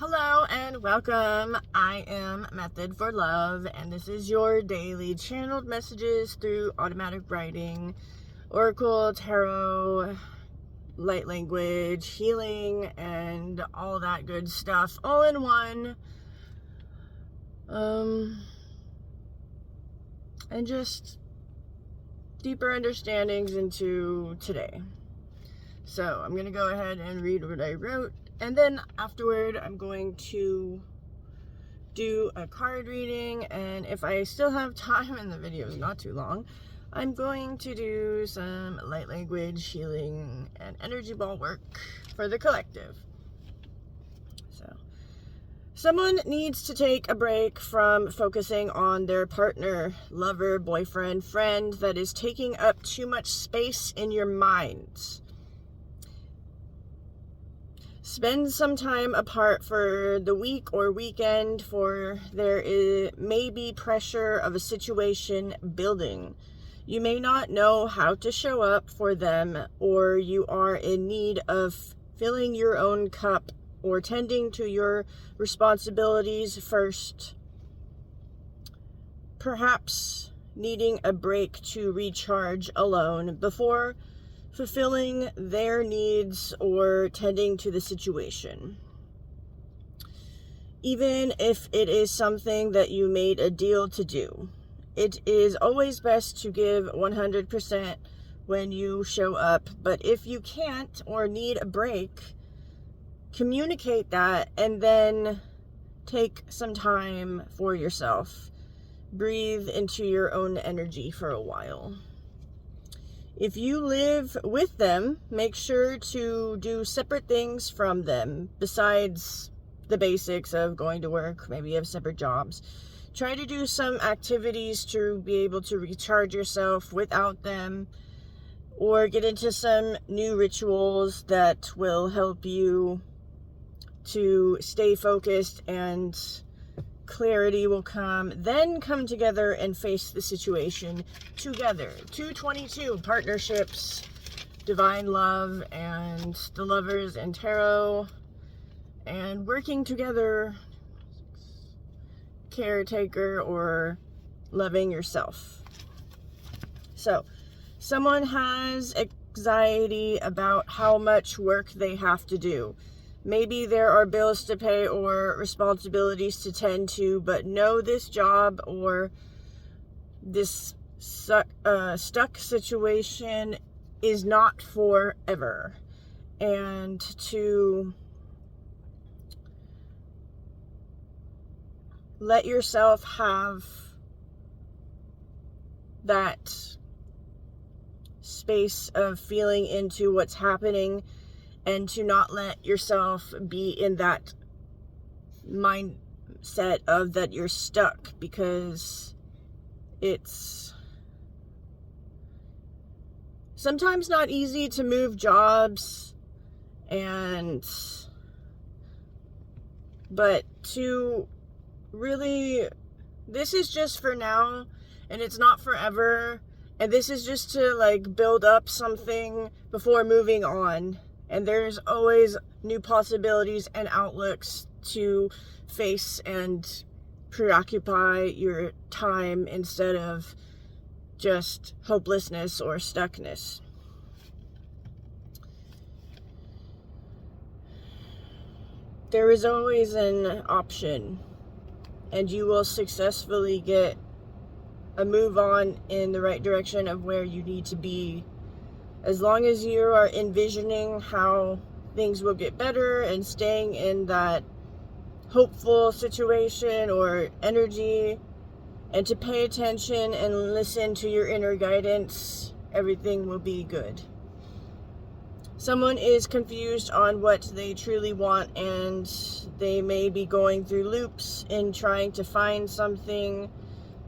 Hello and welcome. I am Method for Love, and this is your daily channeled messages through automatic writing, oracle, tarot, light language, healing, and all that good stuff all in one. And just deeper understandings into today. So I'm going to go ahead and read what I wrote, and then afterward I'm going to do a card reading, and if I still have time and the video is not too long, I'm going to do some light language, healing, and energy ball work for the collective. So, someone needs to take a break from focusing on their partner, lover, boyfriend, friend that is taking up too much space in your mind. Spend some time apart for the week or weekend, for may be pressure of a situation building. You may not know how to show up for them, or you are in need of filling your own cup or tending to your responsibilities first. Perhaps needing a break to recharge alone before fulfilling their needs or tending to the situation. Even if it is something that you made a deal to do, it is always best to give 100% when you show up. But if you can't or need a break, communicate that and then take some time for yourself. Breathe into your own energy for a while. If you live with them, make sure to do separate things from them besides the basics of going to work. Maybe you have separate jobs. Try to do some activities to be able to recharge yourself without them, or get into some new rituals that will help you to stay focused, and clarity will come. Then come together and face the situation together. 222, partnerships, divine love, and the lovers and tarot, and working together, caretaker, or loving yourself. So someone has anxiety about how much work they have to do. Maybe there are bills to pay or responsibilities to tend to, but know this job or this stuck situation is not forever. And to let yourself have that space of feeling into what's happening, and to not let yourself be in that mindset of that you're stuck, because it's sometimes not easy to move jobs, but to really, this is just for now and it's not forever, and this is just to build up something before moving on. And there's always new possibilities and outlooks to face and preoccupy your time instead of just hopelessness or stuckness. There is always an option, and you will successfully get a move on in the right direction of where you need to be, as long as you are envisioning how things will get better and staying in that hopeful situation or energy, and to pay attention and listen to your inner guidance. Everything will be good. Someone is confused on what they truly want, and they may be going through loops in trying to find something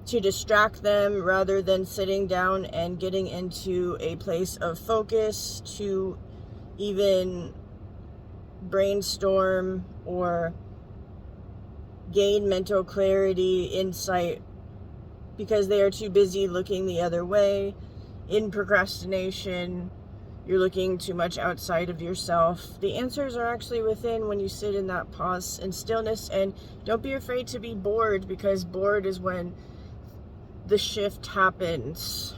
to distract them, rather than sitting down and getting into a place of focus to even brainstorm or gain mental clarity, insight, because they are too busy looking the other way in procrastination, you're looking too much outside of yourself. The answers are actually within when you sit in that pause and stillness. And don't be afraid to be bored, because bored is when the shift happens.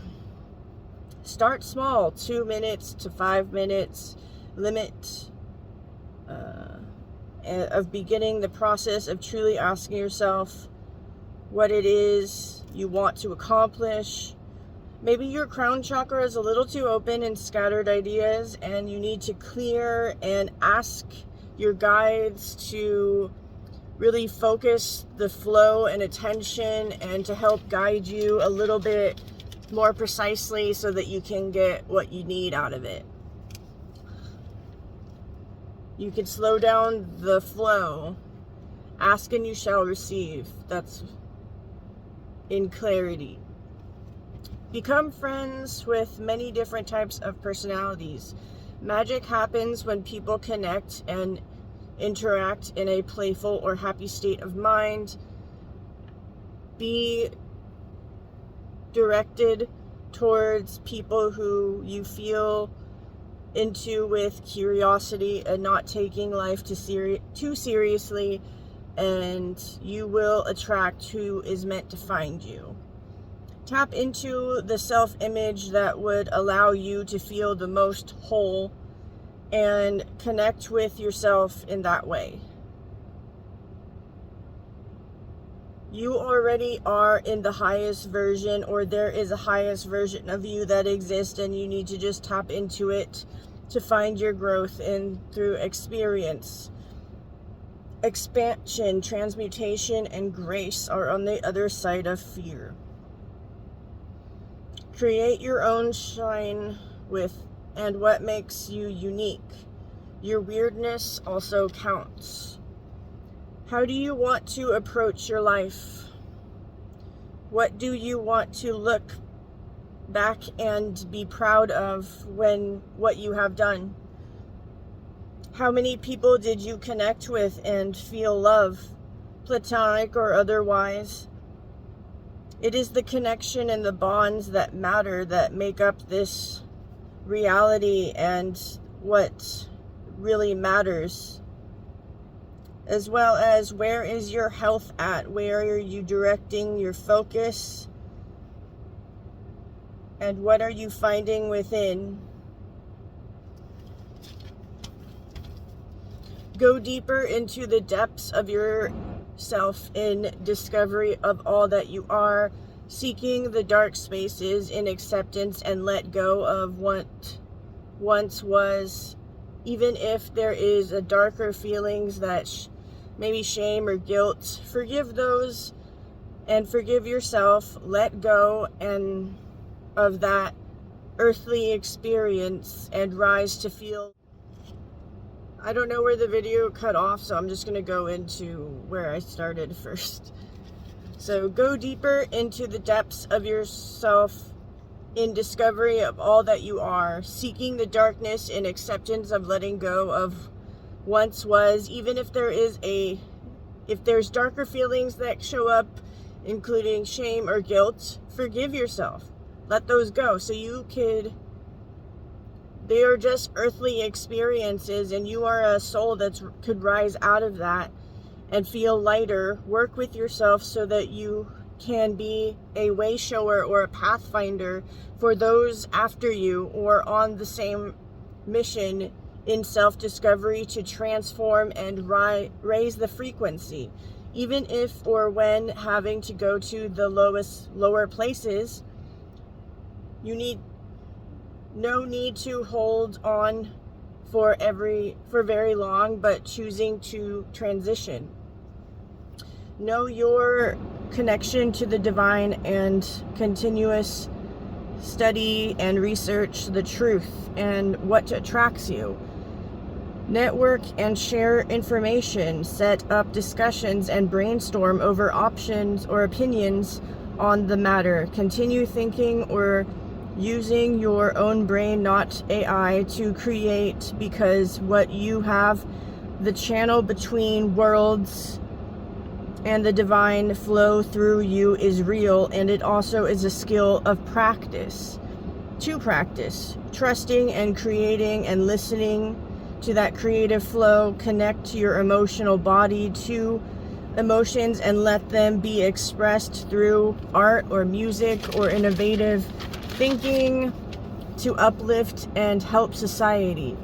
Start small, 2 minutes to 5 minutes limit of beginning the process of truly asking yourself what it is you want to accomplish. Maybe your crown chakra is a little too open and scattered ideas, and you need to clear and ask your guides to really focus the flow and attention, and to help guide you a little bit more precisely so that you can get what you need out of it. You can slow down the flow. Ask and you shall receive. That's in clarity. Become friends with many different types of personalities. Magic happens when people connect and interact in a playful or happy state of mind. Be directed towards people who you feel into with curiosity and not taking life too seriously, and you will attract who is meant to find you. Tap into the self-image that would allow you to feel the most whole, and connect with yourself in that way. You already are in the highest version, or there is a highest version of you that exists, and you need to just tap into it to find your growth in through experience. Expansion, transmutation, and grace are on the other side of fear. Create your own shine and what makes you unique. Your weirdness also counts. How do you want to approach your life? What do you want to look back and be proud of when what you have done? How many people did you connect with and feel love, platonic or otherwise? It is the connection and the bonds that matter, that make up this reality and what really matters. As well as, where is your health at? Where are you directing your focus? And what are you finding within? Go deeper into the depths of yourself in discovery of all that you are, seeking the dark spaces in acceptance, and let go of what once was. Even if there is a darker feelings that maybe shame or guilt, forgive those and forgive yourself. Let go of that earthly experience and rise to feel. I don't know where the video cut off, so I'm just going to go into where I started first. So go deeper into the depths of yourself in discovery of all that you are, seeking the darkness in acceptance of letting go of once was. Even if there's darker feelings that show up, including shame or guilt, forgive yourself. Let those go, so they are just earthly experiences, and you are a soul that could rise out of that and feel lighter. Work with yourself so that you can be a way shower or a pathfinder for those after you, or on the same mission in self-discovery to transform and raise the frequency. Even if or when having to go to the lower places, no need to hold on for very long, but choosing to transition. Know your connection to the divine and continuous study and research the truth and what attracts you. Network and share information, set up discussions and brainstorm over options or opinions on the matter. Continue thinking or using your own brain, not AI, to create, because what you have, the channel between worlds and the divine flow through you, is real, and it also is a skill of practice. to practice. Trusting and creating and listening to that creative flow. Connect to your emotional body, to emotions, and let them be expressed through art or music or innovative thinking to uplift and help society.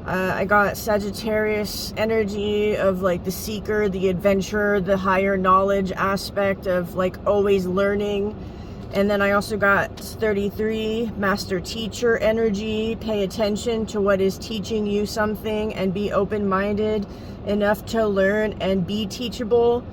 I got Sagittarius energy of like the seeker, the adventurer, the higher knowledge aspect of like always learning. And then I also got 33 master teacher energy. Pay attention to what is teaching you something and be open-minded enough to learn and be teachable.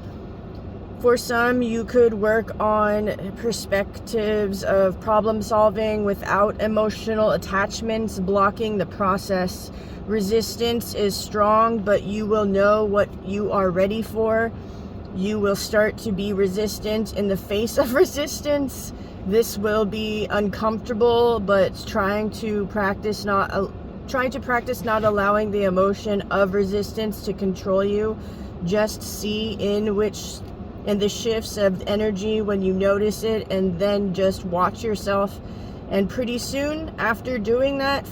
For some, you could work on perspectives of problem solving without emotional attachments blocking the process. Resistance is strong, but you will know what you are ready for. You will start to be resistant in the face of resistance. This will be uncomfortable, but try to practice not allowing the emotion of resistance to control you. Just see in the shifts of energy when you notice it, and then just watch yourself. And pretty soon after doing that,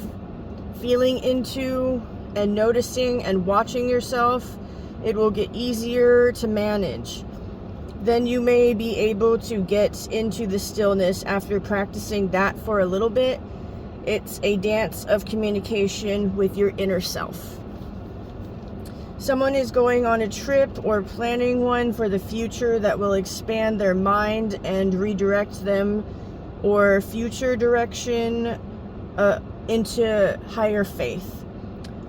feeling into and noticing and watching yourself, it will get easier to manage. Then you may be able to get into the stillness after practicing that for a little bit. It's a dance of communication with your inner self. Someone is going on a trip or planning one for the future that will expand their mind and redirect them or future direction into higher faith.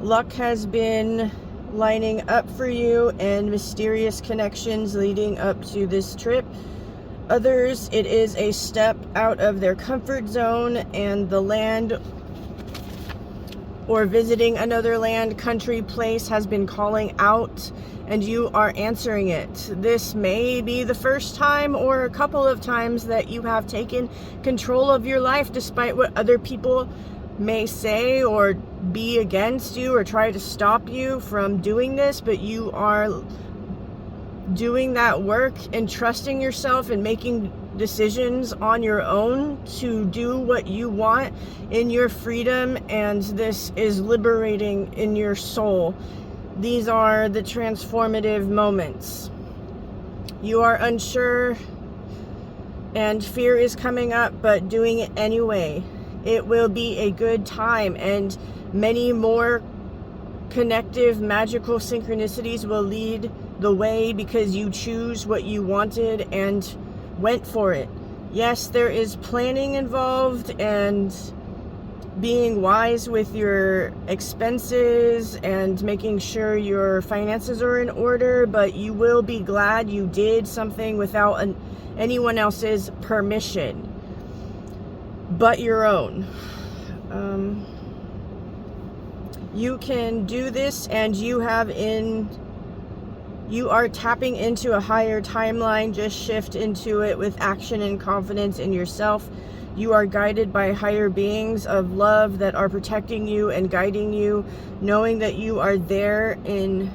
Luck has been lining up for you and mysterious connections leading up to this trip. Others, it is a step out of their comfort zone, and the land or visiting another land, country, place has been calling out, and you are answering it. This may be the first time or a couple of times that you have taken control of your life despite what other people may say or be against you or try to stop you from doing this, but you are doing that work and trusting yourself and making decisions on your own to do what you want in your freedom, and this is liberating in your soul. These are the transformative moments. You are unsure and fear is coming up, but doing it anyway. It will be a good time, and many more connective, magical synchronicities will lead the way because you choose what you wanted and went for it. Yes, there is planning involved and being wise with your expenses and making sure your finances are in order, but you will be glad you did something without anyone else's permission but your own. You can do this, and you are tapping into a higher timeline. Just shift into it with action and confidence in yourself. You are guided by higher beings of love that are protecting you and guiding you, knowing that you are there in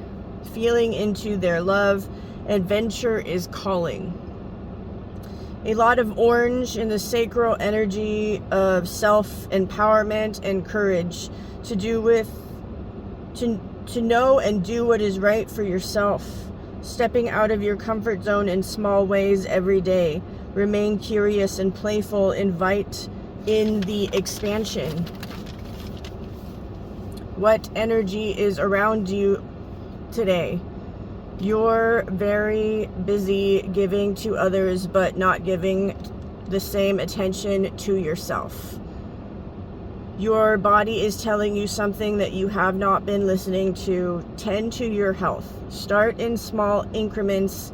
feeling into their love. Adventure is calling. A lot of orange in the sacral energy of self-empowerment and courage to know and do what is right for yourself. Stepping out of your comfort zone in small ways every day. Remain curious and playful. Invite in the expansion. What energy is around you today? You're very busy giving to others, but not giving the same attention to yourself. Your body is telling you something that you have not been listening to. Tend to your health. Start in small increments,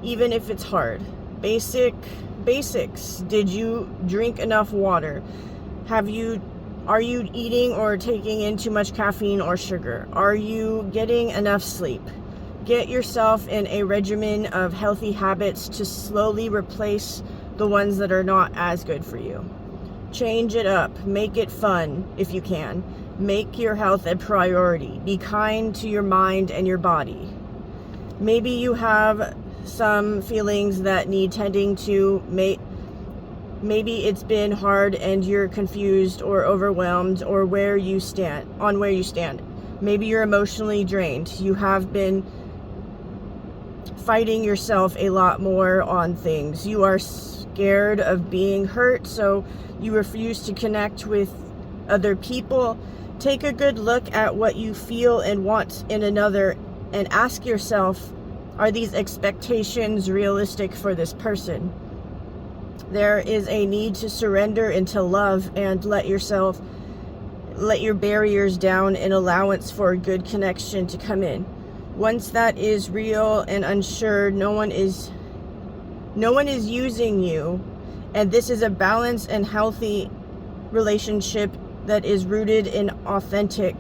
even if it's hard. Basics. Did you drink enough water? Are you eating or taking in too much caffeine or sugar? Are you getting enough sleep? Get yourself in a regimen of healthy habits to slowly replace the ones that are not as good for you. Change it up. Make it fun if you can. Make your health a priority. Be kind to your mind and your body. Maybe you have some feelings that need tending to. Maybe it's been hard and you're confused or overwhelmed or where you stand. Maybe you're emotionally drained. You have been fighting yourself a lot more on things. You are scared of being hurt, so you refuse to connect with other people. Take a good look at what you feel and want in another and ask yourself, are these expectations realistic for this person? There is a need to surrender into love and let your barriers down in allowance for a good connection to come in. Once that is real and unsure, no one is using you, and this is a balanced and healthy relationship that is rooted in authentic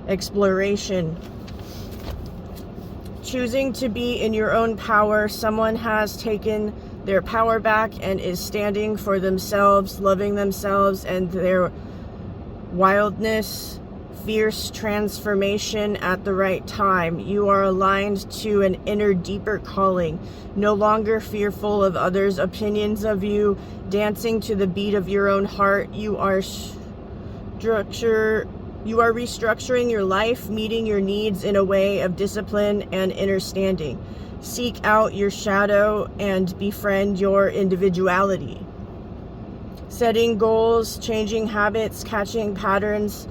exploration. Choosing to be in your own power, someone has taken their power back and is standing for themselves, loving themselves and their wildness, fierce transformation at the right time. You are aligned to an inner, deeper calling, no longer fearful of others' opinions of you, dancing to the beat of your own heart. You are restructuring your life, meeting your needs in a way of discipline and understanding. Seek out your shadow and befriend your individuality. Setting goals, changing habits, catching patterns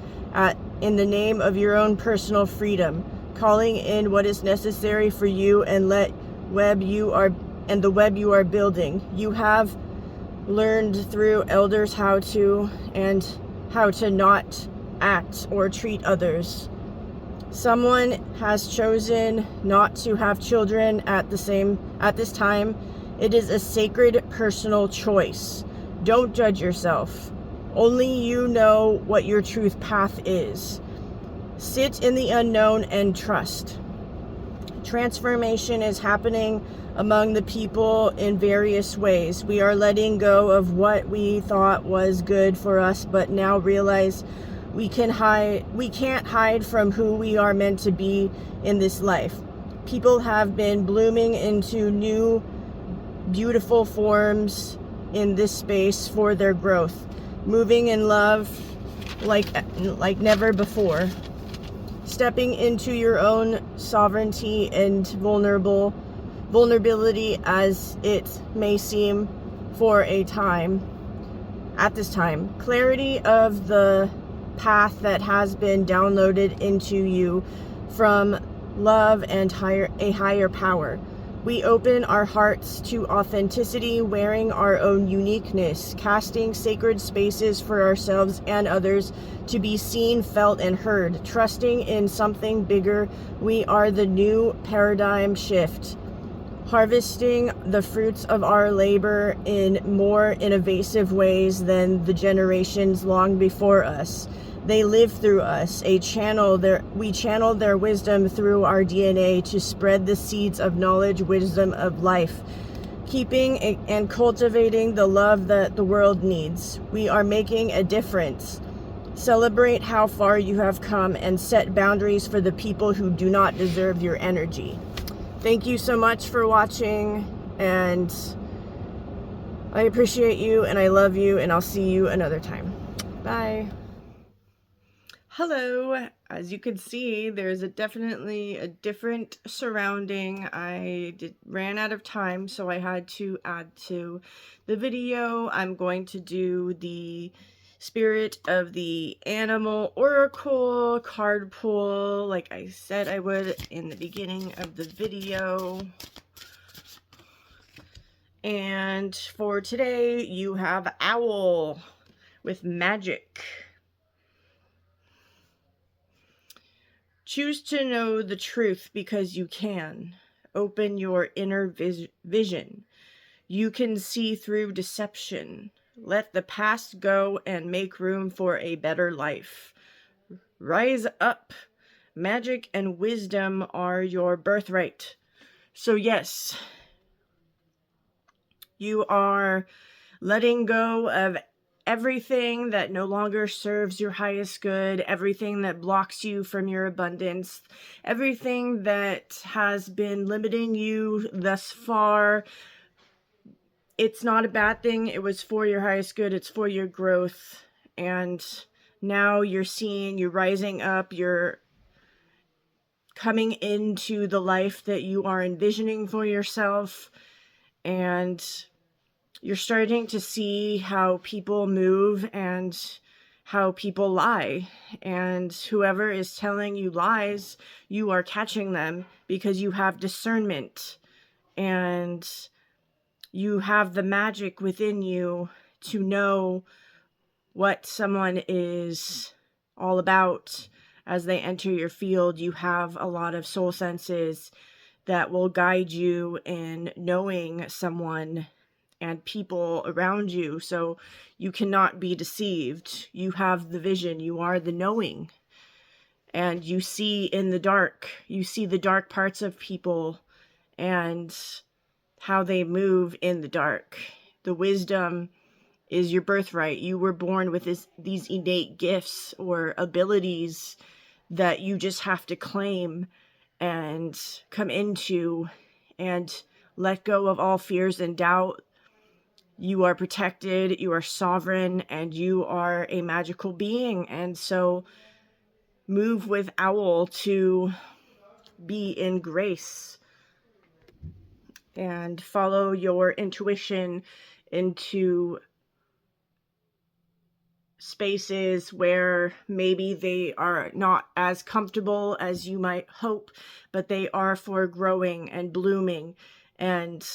in the name of your own personal freedom. Calling in what is necessary for you and the web you are building. You have learned through elders how to not act or treat others. Someone has chosen not to have children at this time. It is a sacred personal choice. Don't judge yourself. Only you know what your truth path is. Sit in the unknown and trust. Transformation is happening among the people in various ways. We are letting go of what we thought was good for us, but now realize we can't hide from who we are meant to be in this life. People have been blooming into new, beautiful forms in this space for their growth, moving in love like never before, stepping into your own sovereignty and vulnerability as it may seem for a time. At this time, clarity of the path that has been downloaded into you from love and a higher power. We open our hearts to authenticity, wearing our own uniqueness, casting sacred spaces for ourselves and others to be seen, felt, and heard, trusting in something bigger. We are the new paradigm shift, harvesting the fruits of our labor in more innovative ways than the generations long before us. They live through us. We channel their wisdom through our DNA to spread the seeds of knowledge, wisdom of life, keeping and cultivating the love that the world needs. We are making a difference. Celebrate how far you have come and set boundaries for the people who do not deserve your energy. Thank you so much for watching, and I appreciate you and I love you, and I'll see you another time. Bye. Hello. As you can see, there's definitely a different surrounding. I ran out of time, so I had to add to the video. I'm going to do the Spirit of the Animal Oracle card pull, like I said I would in the beginning of the video. And for today, you have Owl with Magic. Choose to know the truth because you can. Open your inner vision. You can see through deception. Let the past go and make room for a better life. Rise up. Magic and wisdom are your birthright. So yes, you are letting go of everything that no longer serves your highest good, everything that blocks you from your abundance, everything that has been limiting you thus far. it's not a bad thing. It was for your highest good. It's for your growth. And now you're rising up, you're coming into the life that you are envisioning for yourself. And you're starting to see how people move and how people lie. And whoever is telling you lies, you are catching them because you have discernment. And you have the magic within you to know what someone is all about as they enter your field. You have a lot of soul senses that will guide you in knowing someone and people around you, so you cannot be deceived. You have the vision, you are the knowing, and you see in the dark. You see the dark parts of people and how they move in the dark. The wisdom is your birthright. You were born with these innate gifts or abilities that you just have to claim and come into and let go of all fears and doubt. You are protected, you are sovereign, and you are a magical being. And so move with Owl to be in grace and follow your intuition into spaces where maybe they are not as comfortable as you might hope, but they are for growing and blooming, and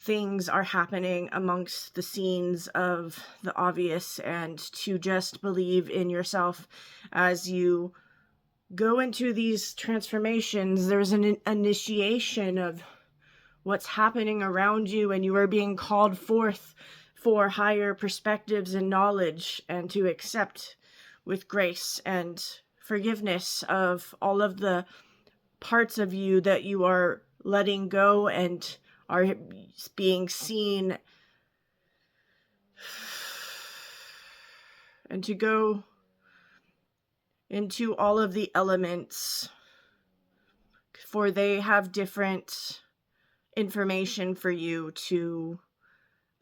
things are happening amongst the scenes of the obvious. And to just believe in yourself as you go into these transformations. There's an initiation of what's happening around you, and you are being called forth for higher perspectives and knowledge, and to accept with grace and forgiveness of all of the parts of you that you are letting go and are being seen, and to go into all of the elements, for they have different information for you to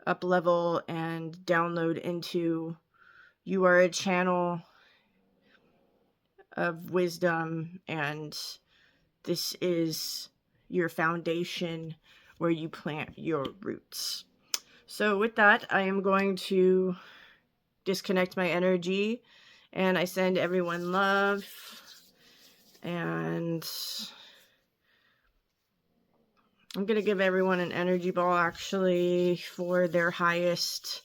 up level and download into. You are a channel of wisdom, and this is your foundation where you plant your roots. So with that, I am going to disconnect my energy, and I send everyone love, and I'm going to give everyone an energy ball actually for their highest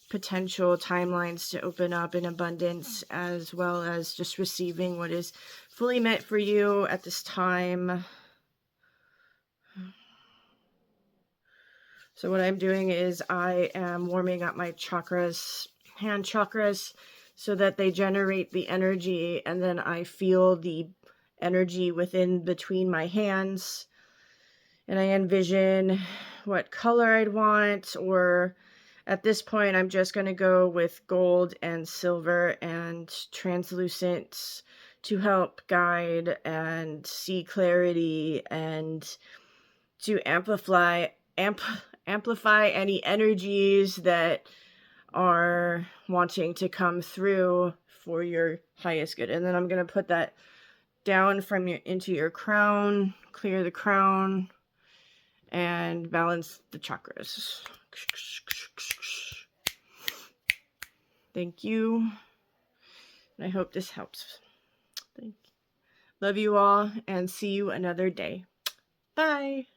potential timelines to open up in abundance, as well as just receiving what is fully meant for you at this time. So what I'm doing is I am warming up my chakras, hand chakras, so that they generate the energy, and then I feel the energy within between my hands, and I envision what color I'd want, or at this point I'm just going to go with gold and silver and translucent to help guide and see clarity, and to amplify any energies that are wanting to come through for your highest good. And then I'm going to put that down from into your crown, clear the crown, and balance the chakras. Thank you. And I hope this helps. Thank you. Love you all, and see you another day. Bye.